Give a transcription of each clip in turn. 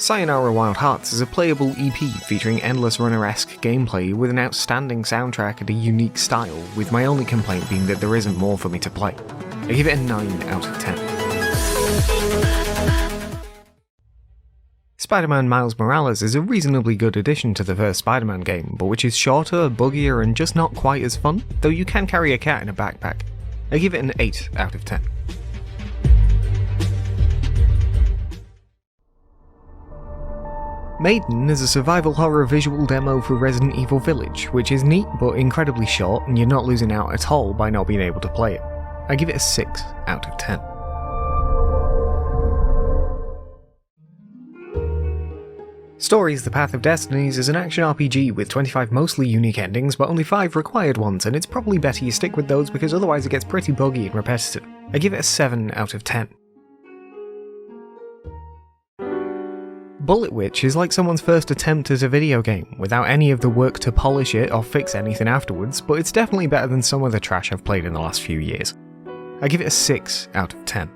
Sayonara Wild Hearts is a playable EP featuring endless runner-esque gameplay with an outstanding soundtrack and a unique style, with my only complaint being that there isn't more for me to play. I give it a 9 out of 10. Spider-Man Miles Morales is a reasonably good addition to the first Spider-Man game, but which is shorter, buggier, and just not quite as fun, though you can carry a cat in a backpack. I give it an 8 out of 10. Maiden is a survival horror visual demo for Resident Evil Village, which is neat but incredibly short, and you're not losing out at all by not being able to play it. I give it a 6 out of 10. Stories: The Path of Destinies is an action RPG with 25 mostly unique endings, but only 5 required ones, and it's probably better you stick with those because otherwise it gets pretty buggy and repetitive. I give it a 7 out of 10. Bullet Witch is like someone's first attempt at a video game, without any of the work to polish it or fix anything afterwards, but it's definitely better than some of the trash I've played in the last few years. I give it a 6 out of 10.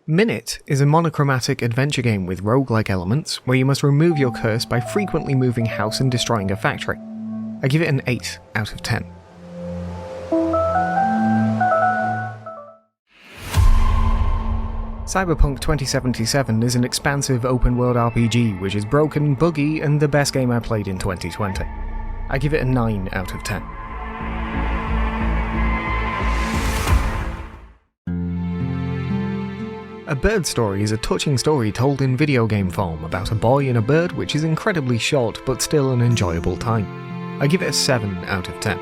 Minit is a monochromatic adventure game with roguelike elements, where you must remove your curse by frequently moving house and destroying a factory. I give it an 8 out of 10. Cyberpunk 2077 is an expansive open-world RPG which is broken, buggy, and the best game I played in 2020. I give it a 9 out of 10. A Bird Story is a touching story told in video game form about a boy and a bird which is incredibly short but still an enjoyable time. I give it a 7 out of 10.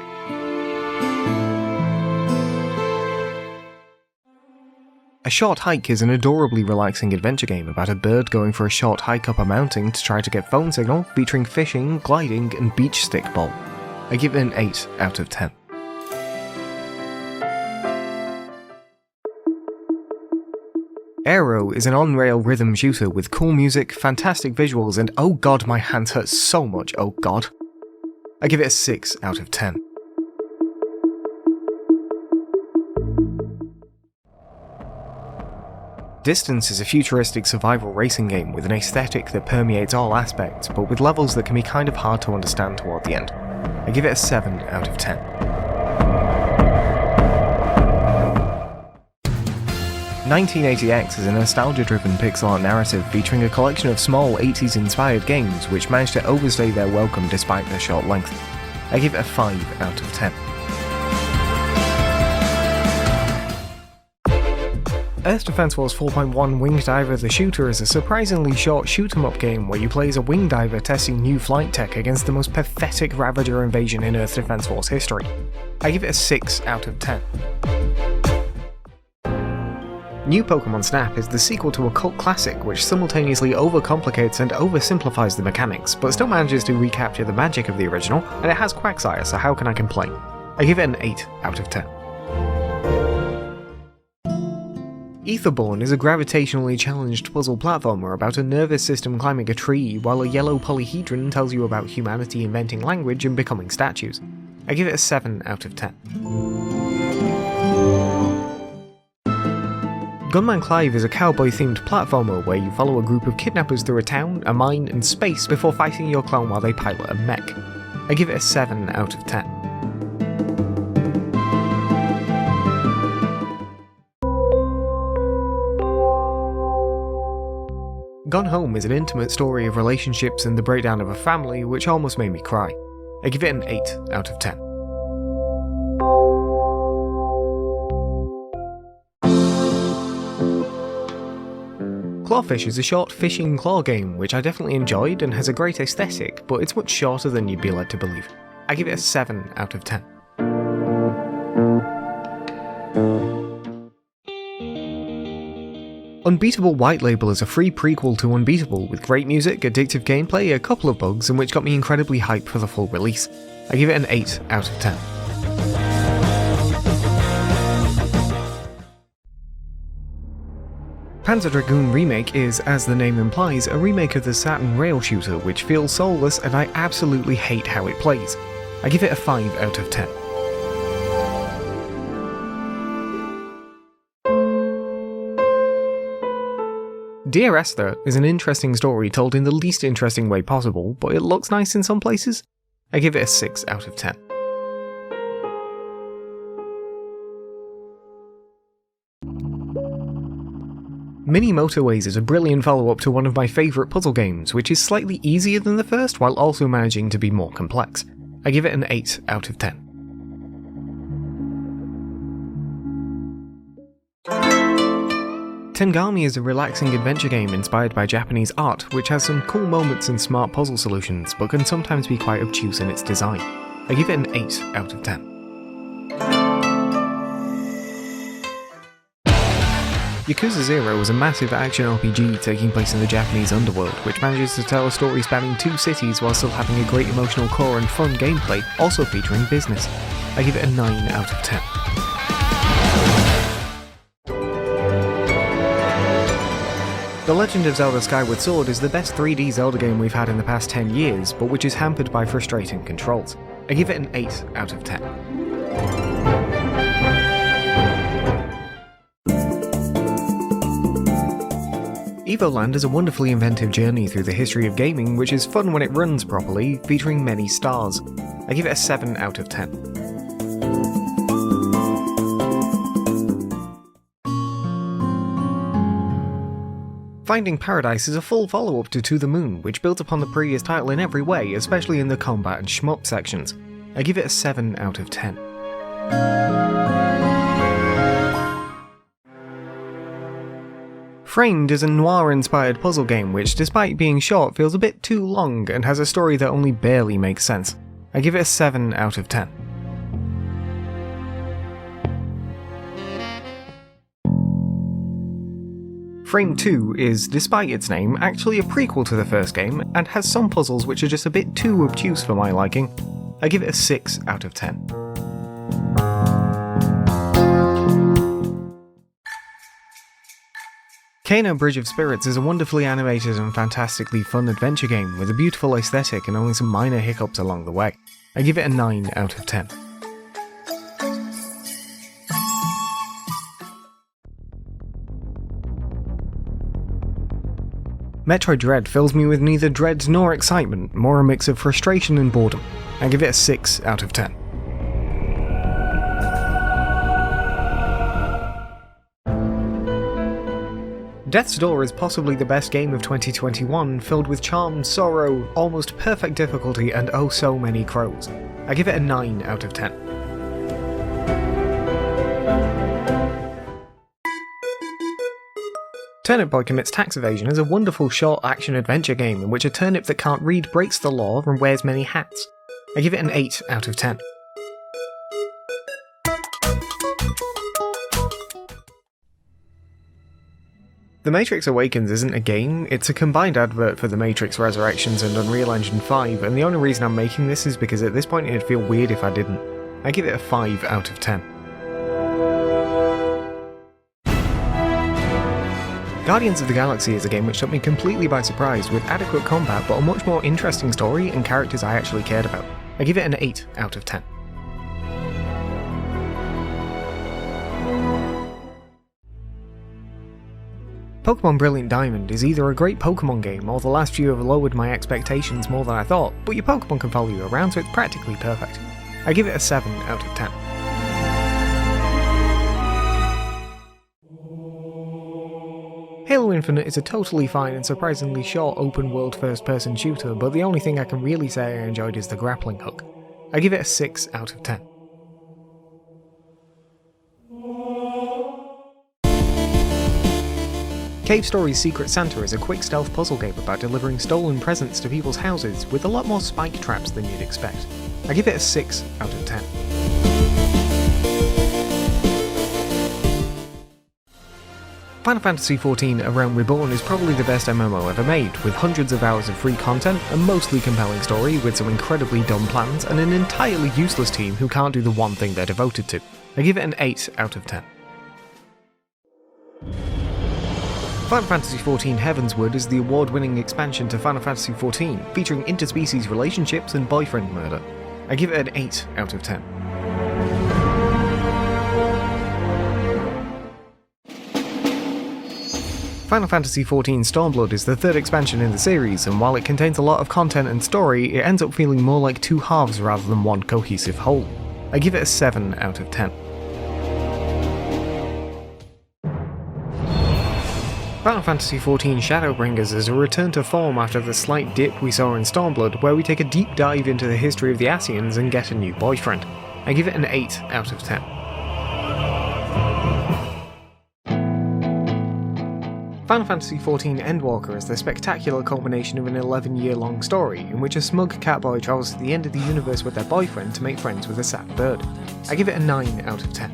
A Short Hike is an adorably relaxing adventure game about a bird going for a short hike up a mountain to try to get phone signal, featuring fishing, gliding, and beach stickball. I give it an 8 out of 10. Aaero is an on-rail rhythm shooter with cool music, fantastic visuals, and oh god, my hands hurt so much, oh god. I give it a 6 out of 10. Distance is a futuristic survival racing game with an aesthetic that permeates all aspects, but with levels that can be kind of hard to understand toward the end. I give it a 7 out of 10. 1980X is a nostalgia-driven pixel art narrative featuring a collection of small 80s-inspired games which managed to overstay their welcome despite their short length. I give it a 5 out of 10. Earth Defense Force 4.1 Wingdiver the Shooter is a surprisingly short shoot-'em-up game where you play as a wingdiver testing new flight tech against the most pathetic Ravager invasion in Earth Defense Force history. I give it a 6 out of 10. New Pokemon Snap is the sequel to a cult classic which simultaneously overcomplicates and oversimplifies the mechanics, but still manages to recapture the magic of the original, and it has Quagsire, so how can I complain? I give it an 8 out of 10. Etherborn is a gravitationally challenged puzzle platformer about a nervous system climbing a tree while a yellow polyhedron tells you about humanity inventing language and becoming statues. I give it a 7 out of 10. Gunman Clive is a cowboy-themed platformer where you follow a group of kidnappers through a town, a mine, and space before fighting your clone while they pilot a mech. I give it a 7 out of 10. Gone Home is an intimate story of relationships and the breakdown of a family which almost made me cry. I give it an 8 out of 10. Clawfish is a short fishing claw game which I definitely enjoyed and has a great aesthetic, but it's much shorter than you'd be led to believe. I give it a 7 out of 10. Unbeatable White Label is a free prequel to Unbeatable with great music, addictive gameplay, a couple of bugs, and which got me incredibly hyped for the full release. I give it an 8 out of 10. Panzer Dragoon Remake is, as the name implies, a remake of the Saturn rail shooter which feels soulless and I absolutely hate how it plays. I give it a 5 out of 10. Dear Esther is an interesting story told in the least interesting way possible, but it looks nice in some places. I give it a 6 out of 10. Mini Motorways is a brilliant follow-up to one of my favourite puzzle games, which is slightly easier than the first while also managing to be more complex. I give it an 8 out of 10. Tengami is a relaxing adventure game inspired by Japanese art, which has some cool moments and smart puzzle solutions, but can sometimes be quite obtuse in its design. I give it an 8 out of 10. Yakuza 0 was a massive action RPG taking place in the Japanese underworld, which manages to tell a story spanning 2 cities while still having a great emotional core and fun gameplay, also featuring business. I give it a 9 out of 10. The Legend of Zelda Skyward Sword is the best 3D Zelda game we've had in the past 10 years, but which is hampered by frustrating controls. I give it an 8 out of 10. Evoland is a wonderfully inventive journey through the history of gaming, which is fun when it runs properly, featuring many stars. I give it a 7 out of 10. Finding Paradise is a full follow-up to The Moon, which builds upon the previous title in every way, especially in the combat and shmup sections. I give it a 7 out of 10. Framed is a noir-inspired puzzle game which, despite being short, feels a bit too long and has a story that only barely makes sense. I give it a 7 out of 10. Frame 2 is, despite its name, actually a prequel to the first game, and has some puzzles which are just a bit too obtuse for my liking. I give it a 6 out of 10. Kena Bridge of Spirits is a wonderfully animated and fantastically fun adventure game with a beautiful aesthetic and only some minor hiccups along the way. I give it a 9 out of 10. Metroid Dread fills me with neither dread nor excitement, more a mix of frustration and boredom. I give it a 6 out of 10. Death's Door is possibly the best game of 2021, filled with charm, sorrow, almost perfect difficulty, and oh so many crows. I give it a 9 out of 10. Turnip Boy Commits Tax Evasion is a wonderful short action-adventure game in which a turnip that can't read breaks the law and wears many hats. I give it an 8 out of 10. The Matrix Awakens isn't a game, it's a combined advert for the Matrix Resurrections and Unreal Engine 5, and the only reason I'm making this is because at this point it'd feel weird if I didn't. I give it a 5 out of 10. Guardians of the Galaxy is a game which took me completely by surprise, with adequate combat but a much more interesting story and characters I actually cared about. I give it an 8 out of 10. Pokemon Brilliant Diamond is either a great Pokemon game or the last few have lowered my expectations more than I thought, but your Pokemon can follow you around so it's practically perfect. I give it a 7 out of 10. Halo Infinite is a totally fine and surprisingly short open-world first-person shooter, but the only thing I can really say I enjoyed is the grappling hook. I give it a 6 out of 10. Cave Story's Secret Santa is a quick stealth puzzle game about delivering stolen presents to people's houses with a lot more spike traps than you'd expect. I give it a 6 out of 10. Final Fantasy XIV A Realm Reborn is probably the best MMO ever made, with hundreds of hours of free content, a mostly compelling story with some incredibly dumb plans, and an entirely useless team who can't do the one thing they're devoted to. I give it an 8 out of 10. Final Fantasy XIV Heavensward is the award-winning expansion to Final Fantasy XIV, featuring interspecies relationships and boyfriend murder. I give it an 8 out of 10. Final Fantasy XIV Stormblood is the third expansion in the series, and while it contains a lot of content and story, it ends up feeling more like two halves rather than one cohesive whole. I give it a 7 out of 10. Final Fantasy XIV Shadowbringers is a return to form after the slight dip we saw in Stormblood, where we take a deep dive into the history of the Ascians and get a new boyfriend. I give it an 8 out of 10. Final Fantasy XIV Endwalker is the spectacular culmination of an 11-year-long story in which a smug catboy travels to the end of the universe with their boyfriend to make friends with a sad bird. I give it a 9 out of 10.